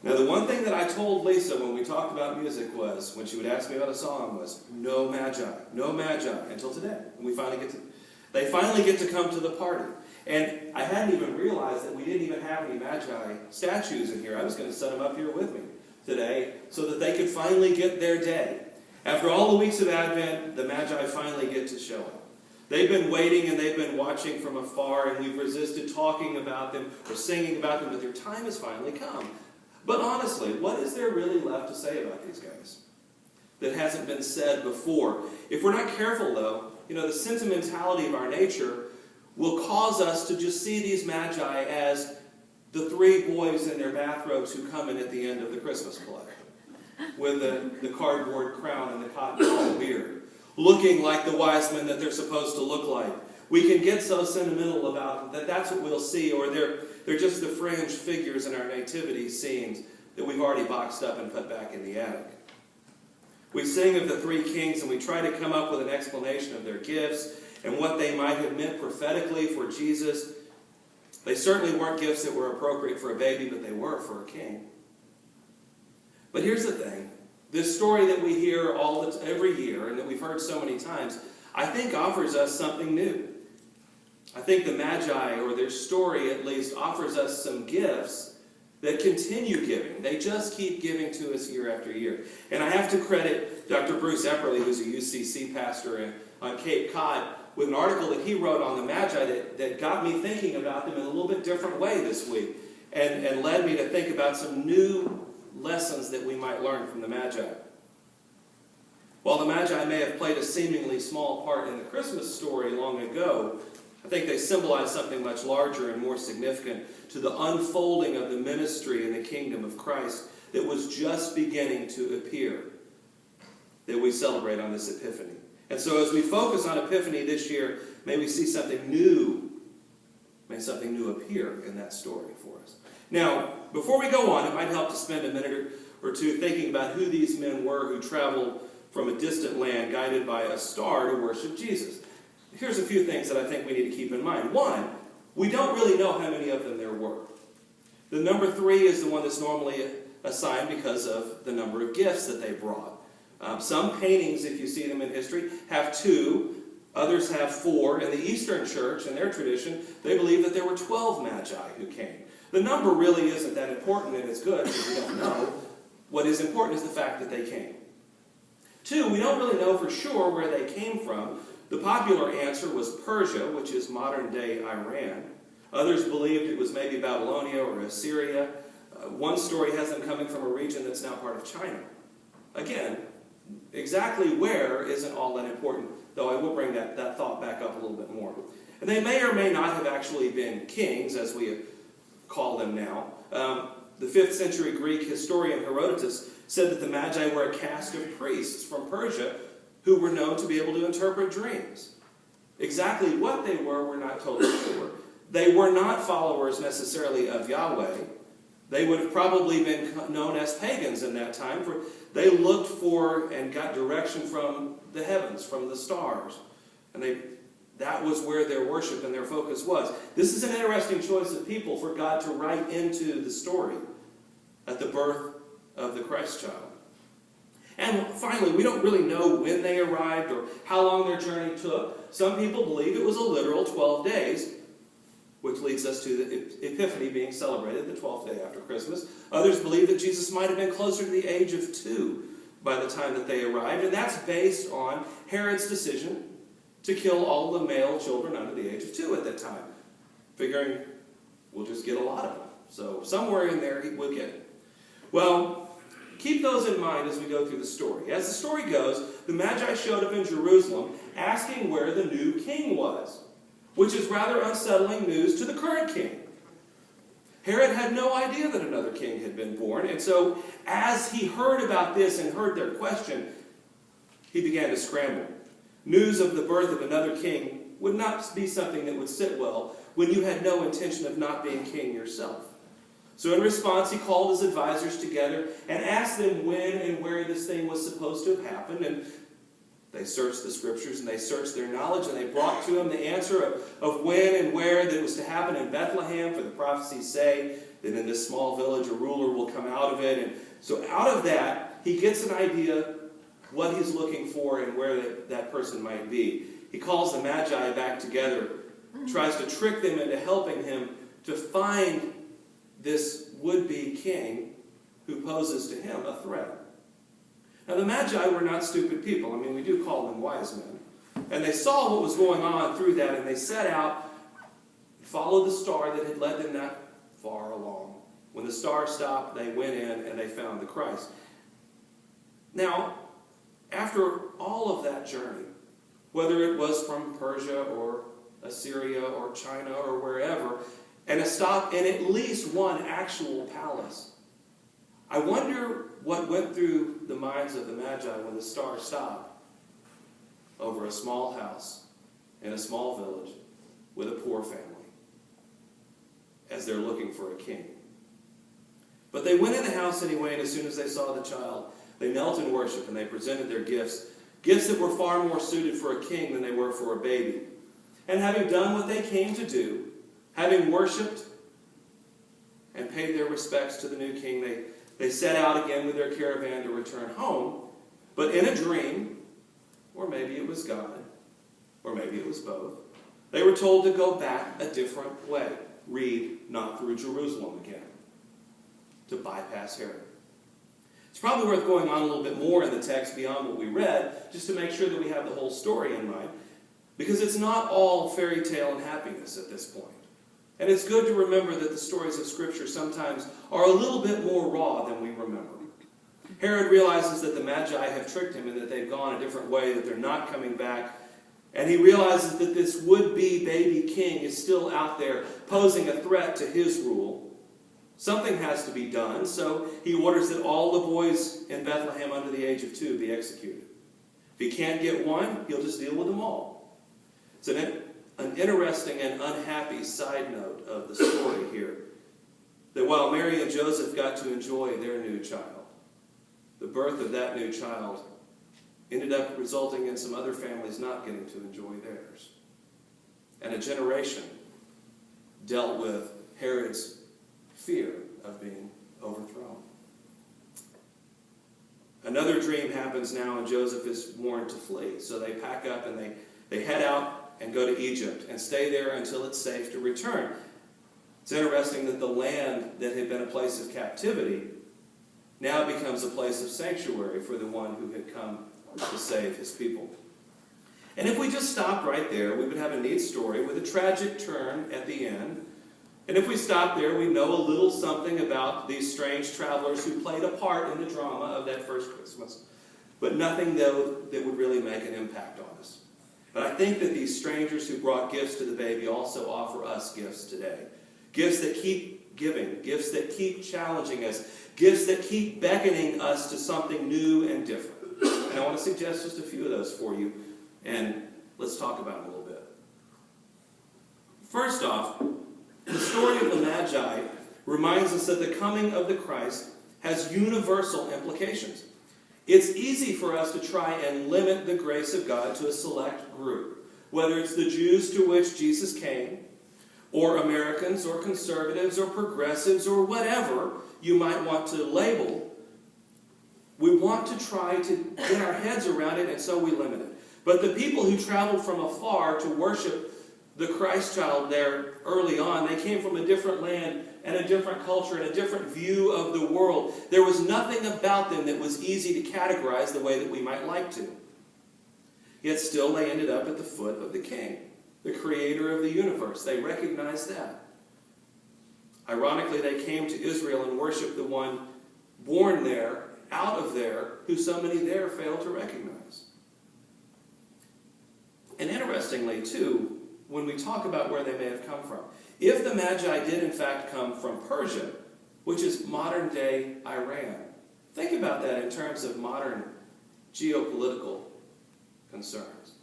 Now, the one thing that I told Lisa when we talked about music was, when she would ask me about a song, was no Magi, no Magi, until today. And they finally get to come to the party. And I hadn't even realized that we didn't even have any Magi statues in here. I was going to set them up here with me today so that they could finally get their day. After all the weeks of Advent, the Magi finally get to show up. They've been waiting and they've been watching from afar, and we've resisted talking about them or singing about them, but their time has finally come. But honestly, what is there really left to say about these guys that hasn't been said before? If we're not careful, though, the sentimentality of our nature will cause us to just see these Magi as the three boys in their bathrobes who come in at the end of the Christmas play with the cardboard crown and the cotton ball beard, looking like the wise men that they're supposed to look like. We can get so sentimental about them that that's what we'll see, or they're just the fringe figures in our nativity scenes that we've already boxed up and put back in the attic. We sing of the three kings and we try to come up with an explanation of their gifts and what they might have meant prophetically for Jesus. They certainly weren't gifts that were appropriate for a baby, but they were for a king. But here's the thing. This story that we hear every year and that we've heard so many times, I think offers us something new. I think the Magi, or their story at least, offers us some gifts that continue giving. They just keep giving to us year after year. And I have to credit Dr. Bruce Epperly, who's a UCC pastor on Cape Cod, with an article that he wrote on the Magi that got me thinking about them in a little bit different way this week and led me to think about some new lessons that we might learn from the Magi. While the Magi may have played a seemingly small part in the Christmas story long ago, I think they symbolize something much larger and more significant to the unfolding of the ministry in the kingdom of Christ that was just beginning to appear, that we celebrate on this Epiphany. And so as we focus on Epiphany this year, may we see something new, may something new appear in that story for us. Now, before we go on, it might help to spend a minute or two thinking about who these men were who traveled from a distant land guided by a star to worship Jesus. Here's a few things that I think we need to keep in mind. One, we don't really know how many of them there were. The number 3 is the one that's normally assigned because of the number of gifts that they brought. Some paintings, if you see them in history, have 2. Others have 4. In the Eastern Church, in their tradition, they believe that there were 12 Magi who came. The number really isn't that important, and it's good because we don't know. What is important is the fact that they came. 2, we don't really know for sure where they came from. The popular answer was Persia, which is modern-day Iran. Others believed it was maybe Babylonia or Assyria. One story has them coming from a region that's now part of China. Again, exactly where isn't all that important, though I will bring that thought back up a little bit more. And they may or may not have actually been kings, as we call them now. The 5th century Greek historian Herodotus said that the Magi were a caste of priests from Persia who were known to be able to interpret dreams. Exactly what they were, we're not totally sure. They were not followers necessarily of Yahweh. They would have probably been known as pagans in that time, for they looked for and got direction from the heavens, from the stars. And that was where their worship and their focus was. This is an interesting choice of people for God to write into the story at the birth of the Christ child. And finally, we don't really know when they arrived or how long their journey took. Some people believe it was a literal 12 days, which leads us to the Epiphany being celebrated the 12th day after Christmas. Others believe that Jesus might have been closer to the age of 2 by the time that they arrived, and that's based on Herod's decision to kill all the male children under the age of 2 at that time, figuring we'll just get a lot of them. So somewhere in there we'll get it. Well, keep those in mind as we go through the story. As the story goes, the Magi showed up in Jerusalem asking where the new king was, which is rather unsettling news to the current king. Herod had no idea that another king had been born, and so as he heard about this and heard their question, he began to scramble. News of the birth of another king would not be something that would sit well when you had no intention of not being king yourself. So in response, he called his advisors together and asked them when and where this thing was supposed to have happened. And they searched the scriptures and they searched their knowledge and they brought to him the answer of when and where that it was to happen in Bethlehem, for the prophecies say Then in this small village, a ruler will come out of it. And so out of that, he gets an idea what he's looking for and where that person might be. He calls the Magi back together, tries to trick them into helping him to find this would-be king who poses to him a threat. Now the Magi were not stupid people. I mean, we do call them wise men. And they saw what was going on through that, and they set out, followed the star that had led them that far along. When the star stopped, they went in and they found the Christ. Now, after all of that journey, whether it was from Persia or Assyria or China or wherever, and a stop in at least one actual palace, I wonder what went through the minds of the Magi when the star stopped over a small house in a small village with a poor family as they're looking for a king. But they went in the house anyway, and as soon as they saw the child, they knelt in worship and they presented their gifts, gifts that were far more suited for a king than they were for a baby. And having done what they came to do, having worshipped and paid their respects to the new king, they set out again with their caravan to return home. But in a dream, or maybe it was God, or maybe it was both, they were told to go back a different way. Read, not through Jerusalem again, to bypass Herod. It's probably worth going on a little bit more in the text beyond what we read, just to make sure that we have the whole story in mind, because it's not all fairy tale and happiness at this point. And it's good to remember that the stories of Scripture sometimes are a little bit more raw than we remember. Herod realizes that the Magi have tricked him and that they've gone a different way, that they're not coming back. And he realizes that this would-be baby king is still out there posing a threat to his rule. Something has to be done, so he orders that all the boys in Bethlehem under the age of 2 be executed. If he can't get one, he'll just deal with them all. It's an interesting and unhappy side note of the story here, that while Mary and Joseph got to enjoy their new child, the birth of that new child ended up resulting in some other families not getting to enjoy theirs. And a generation dealt with Herod's fear of being overthrown. Another dream happens now, and Joseph is warned to flee. So they pack up and they head out and go to Egypt and stay there until it's safe to return. It's interesting that the land that had been a place of captivity now becomes a place of sanctuary for the one who had come to save his people. And if we just stopped right there, we would have a neat story with a tragic turn at the end. And if we stopped there, we know a little something about these strange travelers who played a part in the drama of that first Christmas. But nothing, though, that would really make an impact on us. But I think that these strangers who brought gifts to the baby also offer us gifts today. Gifts that keep giving, gifts that keep challenging us, gifts that keep beckoning us to something new and different. And I want to suggest just a few of those for you, and let's talk about them a little bit. First off, the story of the Magi reminds us that the coming of the Christ has universal implications. It's easy for us to try and limit the grace of God to a select group, whether it's the Jews to which Jesus came, or Americans, or conservatives, or progressives, or whatever you might want to label. We want to try to get our heads around it, and so we limit it. But the people who traveled from afar to worship the Christ child there early on, they came from a different land and a different culture and a different view of the world. There was nothing about them that was easy to categorize the way that we might like to. Yet still they ended up at the foot of the King, the creator of the universe. They recognized that. Ironically, they came to Israel and worshiped the one born there, out of there, who so many there failed to recognize. And interestingly, too, when we talk about where they may have come from, if the Magi did in fact come from Persia, which is modern-day Iran, think about that in terms of modern geopolitical concerns.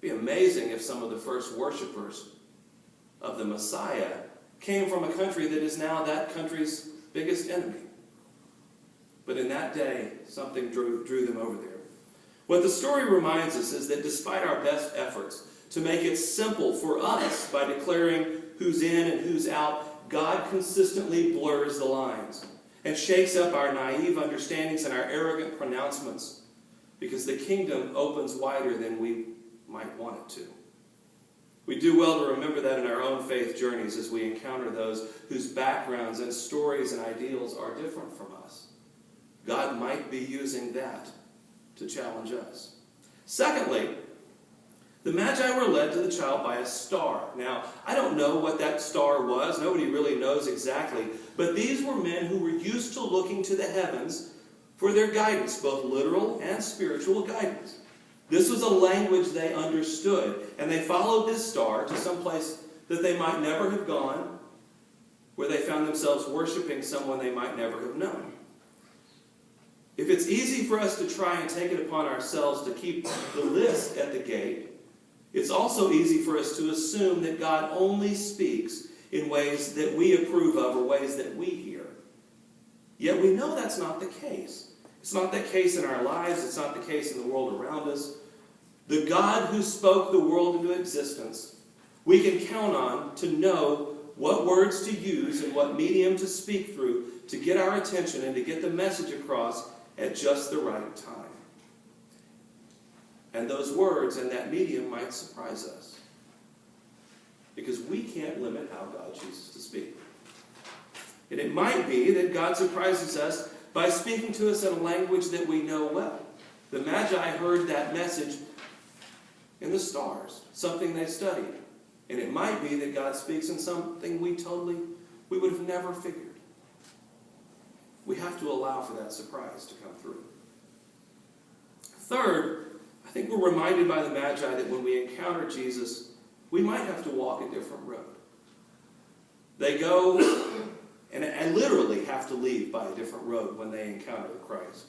It'd be amazing if some of the first worshipers of the Messiah came from a country that is now that country's biggest enemy. But in that day, something drew them over there. What the story reminds us is that despite our best efforts to make it simple for us by declaring who's in and who's out, God consistently blurs the lines and shakes up our naive understandings and our arrogant pronouncements, because the kingdom opens wider than we might want it to. We do well to remember that in our own faith journeys as we encounter those whose backgrounds and stories and ideals are different from us. God might be using that to challenge us. Secondly, the Magi were led to the child by a star. Now, I don't know what that star was. Nobody really knows exactly. But these were men who were used to looking to the heavens for their guidance, both literal and spiritual guidance. This was a language they understood, and they followed this star to some place that they might never have gone, where they found themselves worshiping someone they might never have known. If it's easy for us to try and take it upon ourselves to keep the list at the gate, it's also easy for us to assume that God only speaks in ways that we approve of or ways that we hear. Yet we know that's not the case. It's not the case in our lives. It's not the case in the world around us. The God who spoke the world into existence, we can count on to know what words to use and what medium to speak through to get our attention and to get the message across at just the right time. And those words and that medium might surprise us, because we can't limit how God chooses to speak. And it might be that God surprises us by speaking to us in a language that we know well. The Magi heard that message in the stars, something they studied. And it might be that God speaks in something we would have never figured. We have to allow for that surprise to come through. Third, I think we're reminded by the Magi that when we encounter Jesus, we might have to walk a different road. They go and literally have to leave by a different road when they encounter Christ.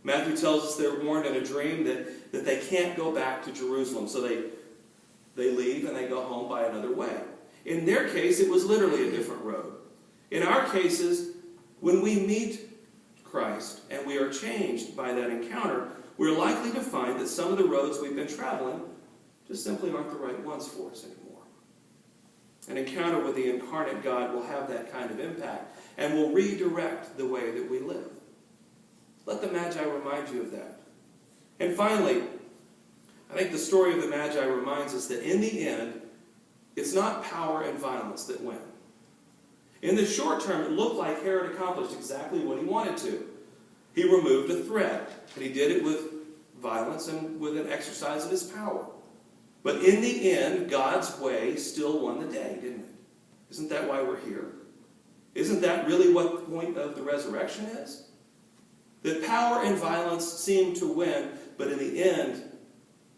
Matthew tells us they're warned in a dream that they can't go back to Jerusalem, so they leave and they go home by another way. In their case, it was literally a different road. In our cases, when we meet Christ and we are changed by that encounter, we're likely to find that some of the roads we've been traveling just simply aren't the right ones for us anymore. An encounter with the incarnate God will have that kind of impact and will redirect the way that we live. Let the Magi remind you of that. And finally, I think the story of the Magi reminds us that in the end, it's not power and violence that win. In the short term, it looked like Herod accomplished exactly what he wanted to. He removed a threat, and he did it with violence and with an exercise of his power. But in the end, God's way still won the day, didn't it? Isn't that why we're here? Isn't that really what the point of the resurrection is? That power and violence seem to win, but in the end,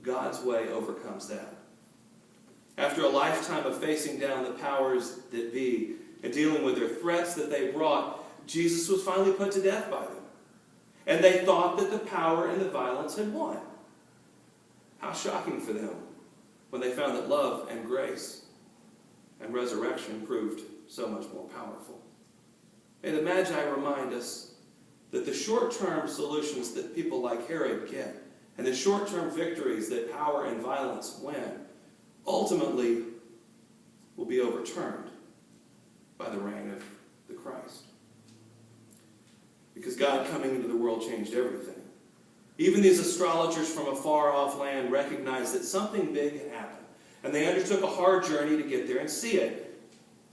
God's way overcomes that. After a lifetime of facing down the powers that be and dealing with their threats that they brought, Jesus was finally put to death by them. And they thought that the power and the violence had won. How shocking for them when they found that love and grace and resurrection proved so much more powerful. May the Magi remind us that the short-term solutions that people like Herod get and the short-term victories that power and violence win ultimately will be overturned by the reign of the Christ. Because God coming into the world changed everything. Even these astrologers from a far-off land recognized that something big had happened. And they undertook a hard journey to get there and see it.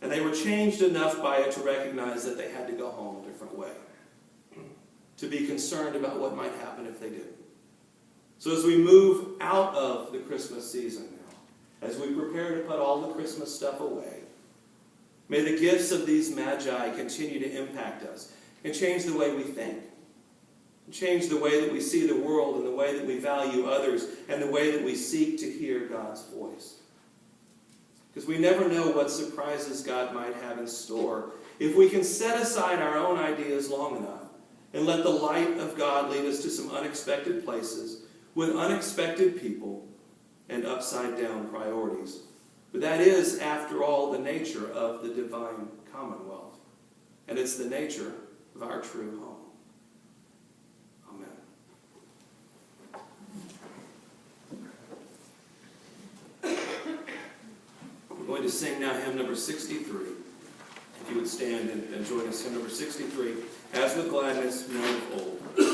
And they were changed enough by it to recognize that they had to go home a different way. To be concerned about what might happen if they didn't. So as we move out of the Christmas season now, as we prepare to put all the Christmas stuff away, may the gifts of these Magi continue to impact us and change the way we think. Change the way that we see the world and the way that we value others and the way that we seek to hear God's voice. Because we never know what surprises God might have in store if we can set aside our own ideas long enough and let the light of God lead us to some unexpected places with unexpected people and upside-down priorities. But that is, after all, the nature of the divine commonwealth. And it's the nature of our true home. We're going to sing now hymn number 63. if you would stand and join us, hymn number 63, As with Gladness, known of Old.